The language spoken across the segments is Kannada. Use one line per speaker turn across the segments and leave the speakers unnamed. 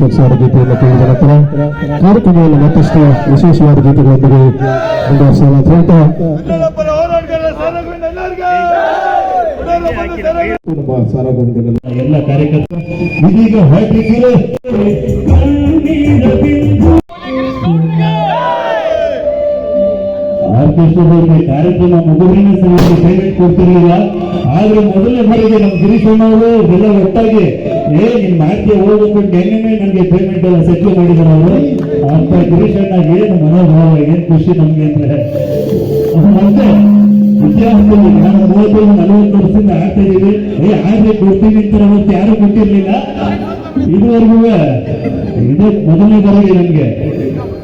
ಸಂಸಾರ ಗೀತೆಯನ್ನು ಕೇಳಿದ ನಂತರ ಕಾರ್ಯಕ್ರಮವನ್ನು ಮತ್ತಷ್ಟು ವಿಶೇಷವಾದ ಗೀತೆಗಳೊಂದಿಗೆ ಮುಂದುವರಿಸೋಣ ಅಂತ ಹೇಳ್ತಾ ಎಲ್ಲ ಕಾರ್ಯಕರ್ತರು ಇದೀಗ ಹೊರಟಿದ್ದೀರಿ. ಆರ್ಕೆಸ್ಟ್ರಾದಲ್ಲಿ ಕಾರ್ಯಕ್ರಮ ಮುಗಿದಿನ ಸಮಯಕ್ಕೆ ಪೇಮೆಂಟ್ ಕೊಡ್ತಿರ್ಲಿಲ್ಲ. ಆದ್ರೆ ಮೊದಲನೇ ಬಾರಿಗೆ ನಮ್ಮ ಗಿರೀಶ್ ಅಣ್ಣವರು ಎಲ್ಲ ಒಟ್ಟಾಗಿ ನಿಮ್ಮ ಆರ್ಕೆ ಹೋಗ್ಬೇಕು ನೆನ್ನೆ ನನಗೆ ಪೇಮೆಂಟ್ ಎಲ್ಲ ಸೆಟ್ಲ್ ಮಾಡಿದ್ದಾರೆ ಅವರು ಅಂತ. ಗಿರೀಶ್ ಅಣ್ಣ ಏನು ಮನೋಭಾವ, ಏನ್ ಖುಷಿ ನಮ್ಗೆ ಅಂದ್ರೆ ಮತ್ತೆ ವಿದ್ಯಾರ್ಥಿಗಳು ನಾನು 35-40 ವರ್ಷದಿಂದ ಆಡ್ತಾ ಇದೀವಿ. ಆದ್ರೆ ಕೊಡ್ತೀನಿ ಅಂತ ಅವತ್ತು ಯಾರು ಕೊಟ್ಟಿರ್ಲಿಲ್ಲ. ಇದುವರೆಗೂ ಇದೇ ಮೊದಲನೇ ಬಾರಿಗೆ ನಮ್ಗೆ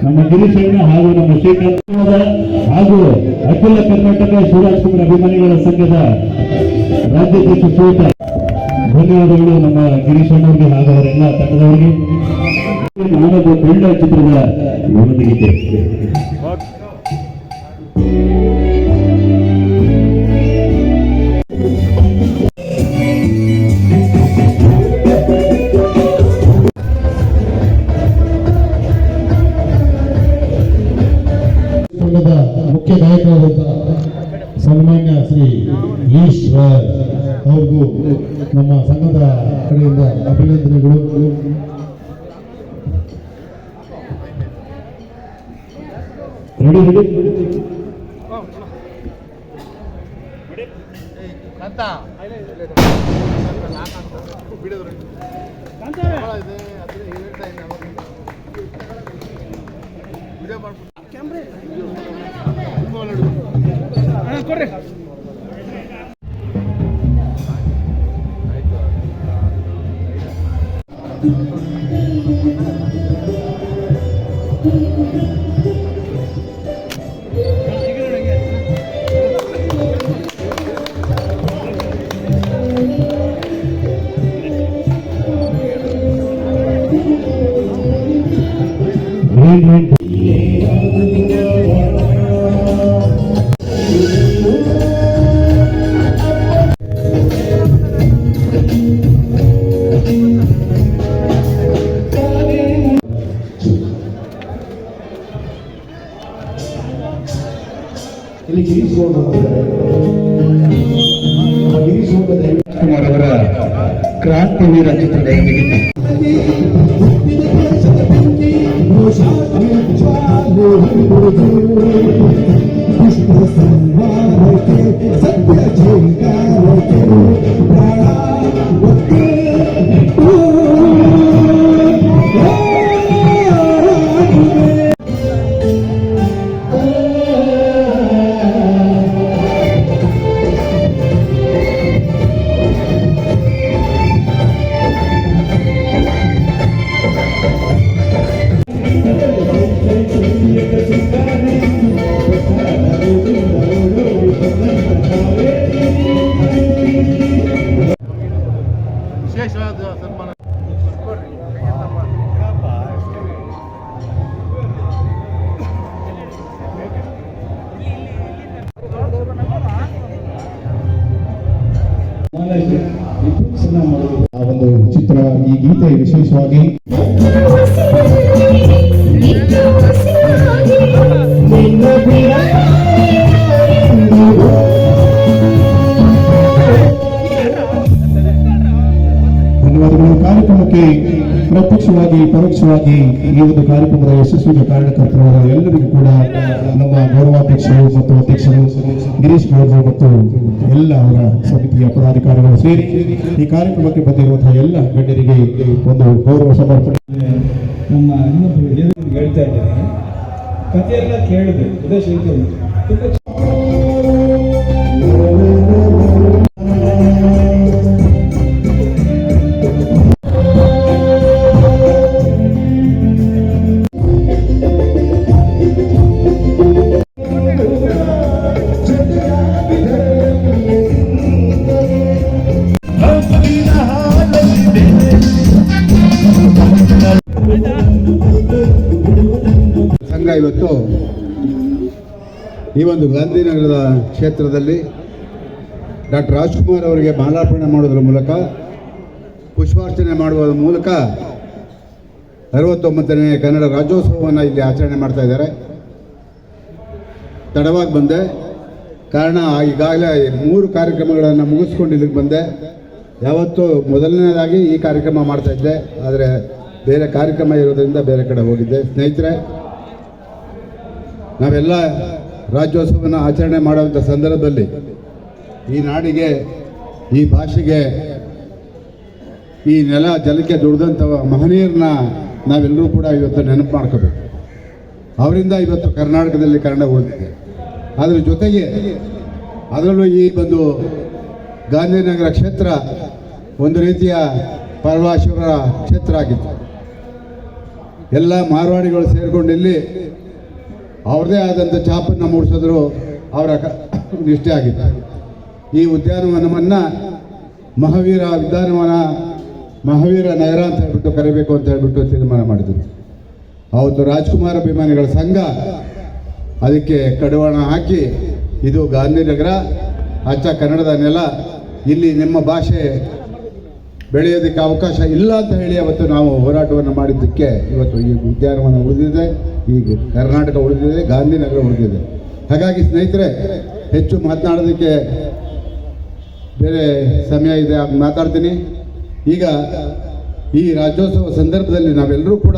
ನಮ್ಮ ಗಿರೀಶ್ ಅಣ್ಣ ಹಾಗೂ ನಮ್ಮ ಶ್ರೀಕಾಂತ್ ಹಾಗೂ ಅಖಿಲ ಕರ್ನಾಟಕ ಶಿವರಾಜ್ ಕುಮಾರ್ ಅಭಿಮಾನಿಗಳ ಸಂಘದ ರಾಜ್ಯಾಧ್ಯಕ್ಷ ಶ್ರೀಯುತ ಧನ್ಯವಾದಗಳು ನಮ್ಮ ಗಿರೀಶ್ ಅಣ್ಣವ್ರಿಗೆ ಹಾಗೂ ಅವರೆಲ್ಲ ತಂಡದವರಿಗೆ. ನಾನೊಬ್ಬ ಒಳ್ಳೆ ಚಿತ್ರದ ಇವತ್ತಿಗೆ ಮುಖ್ಯ ಗಾಯಕರಾದಂಥ ಸನ್ಮಾನ್ಯ ಶ್ರೀ ಈಶ್ ರಾಯ್ ಅವ್ರಿಗೂ ನಮ್ಮ ಸಂಘದ ಕಡೆಯಿಂದ ಅಭಿನಂದನೆಗಳು. ಇಲ್ಲಿ ಗಿರೀಶ್ ಕುಮಾರ್ ಅವರ ಕ್ರಾಂತಿವೀರ ಚಿತ್ರದ ಆ ಒಂದು ಚಿತ್ರ, ಈ ಗೀತೆ ವಿಶೇಷವಾಗಿ ಧನ್ಯವಾದಗಳು. ಕಾರ್ಯಕ್ರಮಕ್ಕೆ ಪ್ರತ್ಯಕ್ಷವಾಗಿ ಪರೋಕ್ಷವಾಗಿ ಈ ಒಂದು ಕಾರ್ಯಕ್ರಮದ ಯಶಸ್ವಿಗೆ ಕಾರಣಕರ್ತರಾದ ಎಲ್ಲರಿಗೂ ಕೂಡ ನಮ್ಮ ಗೌರವಾಧ್ಯಕ್ಷರು ಮತ್ತು ಅಧ್ಯಕ್ಷರು ಗಿರೀಶ್ ಗೌಡ್ರು ಮತ್ತು ಎಲ್ಲ ಅವರ ಸಮಿತಿಯ ಪದಾಧಿಕಾರಿಗಳು ಸೇರಿ ಈ ಕಾರ್ಯಕ್ರಮಕ್ಕೆ ಬಂದಿರುವಂತಹ ಎಲ್ಲ ಗಣ್ಯರಿಗೆ ಒಂದು ಗೌರವ ಸಮರ್ಪಣೆ.
ನಮ್ಮ ಇನ್ನೊಬ್ಬರು ಹೇಳ್ತಾ ಇದ್ದಾರೆ, ಕಥೆಯೆಲ್ಲ ಕೇಳಿದೆ ಉದ್ದೇಶ
ಸಂಘ ಇವತ್ತು ಈ ಒಂದು ಗಾಂಧಿನಗರದ ಕ್ಷೇತ್ರದಲ್ಲಿ ಡಾಕ್ಟರ್ ರಾಜ್ಕುಮಾರ್ ಅವರಿಗೆ ಮಾಲಾರ್ಪಣೆ ಮಾಡೋದ್ರ ಮೂಲಕ ಪುಷ್ಪಾರ್ಚನೆ ಮಾಡುವ ಮೂಲಕ 69ನೇ ಕನ್ನಡ ರಾಜ್ಯೋತ್ಸವವನ್ನು ಇಲ್ಲಿ ಆಚರಣೆ ಮಾಡ್ತಾ ಇದ್ದಾರೆ. ತಡವಾಗಿ ಬಂದೆ, ಕಾರಣ ಈಗಾಗಲೇ 3 ಕಾರ್ಯಕ್ರಮಗಳನ್ನು ಮುಗಿಸ್ಕೊಂಡು ಇಲ್ಲಿಗೆ ಬಂದೆ. ಯಾವತ್ತೂ ಮೊದಲನೇದಾಗಿ ಈ ಕಾರ್ಯಕ್ರಮ ಮಾಡ್ತಾ ಇದ್ದೆ, ಆದರೆ ಬೇರೆ ಕಾರ್ಯಕ್ರಮ ಇರೋದ್ರಿಂದ ಬೇರೆ ಕಡೆ ಹೋಗಿದ್ದೆ. ಸ್ನೇಹಿತರೆ, ನಾವೆಲ್ಲ ರಾಜ್ಯೋತ್ಸವವನ್ನು ಆಚರಣೆ ಮಾಡುವಂಥ ಸಂದರ್ಭದಲ್ಲಿ ಈ ನಾಡಿಗೆ, ಈ ಭಾಷೆಗೆ, ಈ ನೆಲ ಜಲಕ್ಕೆ ದುಡಿದಂಥ ಮಹನೀಯರನ್ನ ನಾವೆಲ್ಲರೂ ಕೂಡ ಇವತ್ತು ನೆನಪು ಮಾಡ್ಕೋಬೇಕು. ಅವರಿಂದ ಇವತ್ತು ಕರ್ನಾಟಕದಲ್ಲಿ ಕನ್ನಡ ಉಳಿದಿದೆ. ಅದರ ಜೊತೆಗೆ ಅದರಲ್ಲೂ ಈ ಒಂದು ಗಾಂಧಿನಗರ ಕ್ಷೇತ್ರ ಒಂದು ರೀತಿಯ ಪರವಾಶಿವರ ಕ್ಷೇತ್ರ ಆಗಿತ್ತು. ಎಲ್ಲ ಮಾರವಾಡಿಗಳು ಸೇರಿಕೊಂಡು ಇಲ್ಲಿ ಅವ್ರದ್ದೇ ಆದಂಥ ಛಾಪನ್ನು ಮೂಡಿಸಿದ್ರು, ಅವರ ನಿಷ್ಠೆ ಆಗಿತ್ತು. ಈ ಉದ್ಯಾನವನವನ್ನು ಮಹಾವೀರ ನಗರ ಅಂತ ಹೇಳ್ಬಿಟ್ಟು ಕರಿಬೇಕು ಅಂತ ಹೇಳ್ಬಿಟ್ಟು ತೀರ್ಮಾನ ಮಾಡಿದ್ರು. ಅವತ್ತು ರಾಜ್ಕುಮಾರ್ ಅಭಿಮಾನಿಗಳ ಸಂಘ ಅದಕ್ಕೆ ಕಡಿವಾಣ ಹಾಕಿ, ಇದು ಗಾಂಧಿನಗರ, ಅಚ್ಚ ಕನ್ನಡದ ನೆಲ, ಇಲ್ಲಿ ನಿಮ್ಮ ಭಾಷೆ ಬೆಳೆಯೋದಕ್ಕೆ ಅವಕಾಶ ಇಲ್ಲ ಅಂತ ಹೇಳಿ ಅವತ್ತು ನಾವು ಹೋರಾಟವನ್ನು ಮಾಡಿದ್ದಕ್ಕೆ ಇವತ್ತು ಈ ಉದ್ಯಾನವನ ಉಳಿದಿದೆ, ಈಗ ಕರ್ನಾಟಕ ಉಳಿದಿದೆ, ಗಾಂಧಿನಗರ ಉಳಿದಿದೆ. ಹಾಗಾಗಿ ಸ್ನೇಹಿತರೆ, ಹೆಚ್ಚು ಮಾತನಾಡೋದಕ್ಕೆ ಬೇರೆ ಸಮಯ ಇದೆ, ಮಾತಾಡ್ತೀನಿ. ಈಗ ಈ ರಾಜ್ಯೋತ್ಸವ ಸಂದರ್ಭದಲ್ಲಿ ನಾವೆಲ್ಲರೂ ಕೂಡ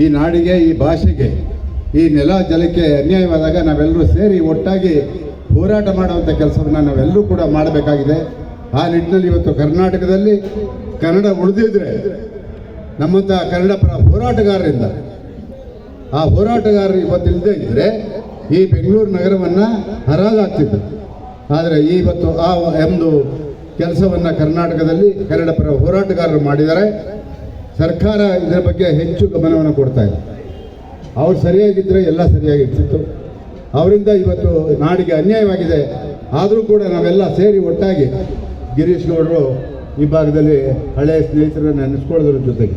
ಈ ನಾಡಿಗೆ, ಈ ಭಾಷೆಗೆ, ಈ ನೆಲ ಜಲಕ್ಕೆ ಅನ್ಯಾಯವಾದಾಗ ನಾವೆಲ್ಲರೂ ಸೇರಿ ಒಟ್ಟಾಗಿ ಹೋರಾಟ ಮಾಡುವಂಥ ಕೆಲಸವನ್ನು ನಾವೆಲ್ಲರೂ ಕೂಡ ಮಾಡಬೇಕಾಗಿದೆ. ಆ ನಿಟ್ಟಿನಲ್ಲಿ ಇವತ್ತು ಕರ್ನಾಟಕದಲ್ಲಿ ಕನ್ನಡ ಉಳಿದಿದ್ರೆ ನಮ್ಮಂಥ ಕನ್ನಡ ಪರ ಹೋರಾಟಗಾರರಿಂದ, ಆ ಹೋರಾಟಗಾರರು ಇವತ್ತಿಲ್ಲದೆ ಇದ್ದರೆ ಈ ಬೆಂಗಳೂರು ನಗರವನ್ನು ಹರಾಜಾಗ್ತಿತ್ತು. ಆದರೆ ಇವತ್ತು ಆ ಒಂದು ಕೆಲಸವನ್ನು ಕರ್ನಾಟಕದಲ್ಲಿ ಕನ್ನಡ ಪರ ಹೋರಾಟಗಾರರು ಮಾಡಿದ್ದಾರೆ. ಸರ್ಕಾರ ಇದರ ಬಗ್ಗೆ ಹೆಚ್ಚು ಗಮನವನ್ನು ಕೊಡ್ತಾ ಇದೆ. ಅವ್ರು ಸರಿಯಾಗಿದ್ದರೆ ಎಲ್ಲ ಸರಿಯಾಗಿರ್ತಿತ್ತು. ಅವರಿಂದ ಇವತ್ತು ನಾಡಿಗೆ ಅನ್ಯಾಯವಾಗಿದೆ. ಆದರೂ ಕೂಡ ನಾವೆಲ್ಲ ಸೇರಿ ಒಟ್ಟಾಗಿ ಗಿರೀಶ್ ಗೌಡರು ಈ ಭಾಗದಲ್ಲಿ ಹಳೆಯ ಸ್ನೇಹಿತರನ್ನು ನೆನೆಸ್ಕೊಳ್ಳೋದ್ರ ಜೊತೆಗೆ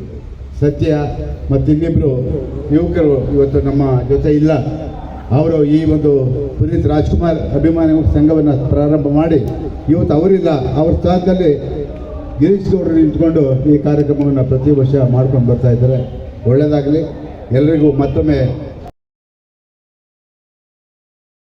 ಸತ್ಯ ಮತ್ತು ಇನ್ನಿಬ್ಬರು ಯುವಕರು ಇವತ್ತು ನಮ್ಮ ಜೊತೆ ಇಲ್ಲ. ಅವರು ಈ ಒಂದು ಪುನೀತ್ ರಾಜ್ಕುಮಾರ್ ಅಭಿಮಾನಿ ಸಂಘವನ್ನು ಪ್ರಾರಂಭ ಮಾಡಿ ಇವತ್ತು ಅವರಿಲ್ಲ, ಅವ್ರ ಸ್ಥಾನದಲ್ಲಿ ಗಿರೀಶ್ ಗೌಡರು ನಿಂತ್ಕೊಂಡು ಈ ಕಾರ್ಯಕ್ರಮವನ್ನು ಪ್ರತಿ ವರ್ಷ ಮಾಡ್ಕೊಂಡು ಬರ್ತಾ ಇದ್ದಾರೆ. ಒಳ್ಳೆಯದಾಗಲಿ. ಎಲ್ರಿಗೂ ಮತ್ತೊಮ್ಮೆ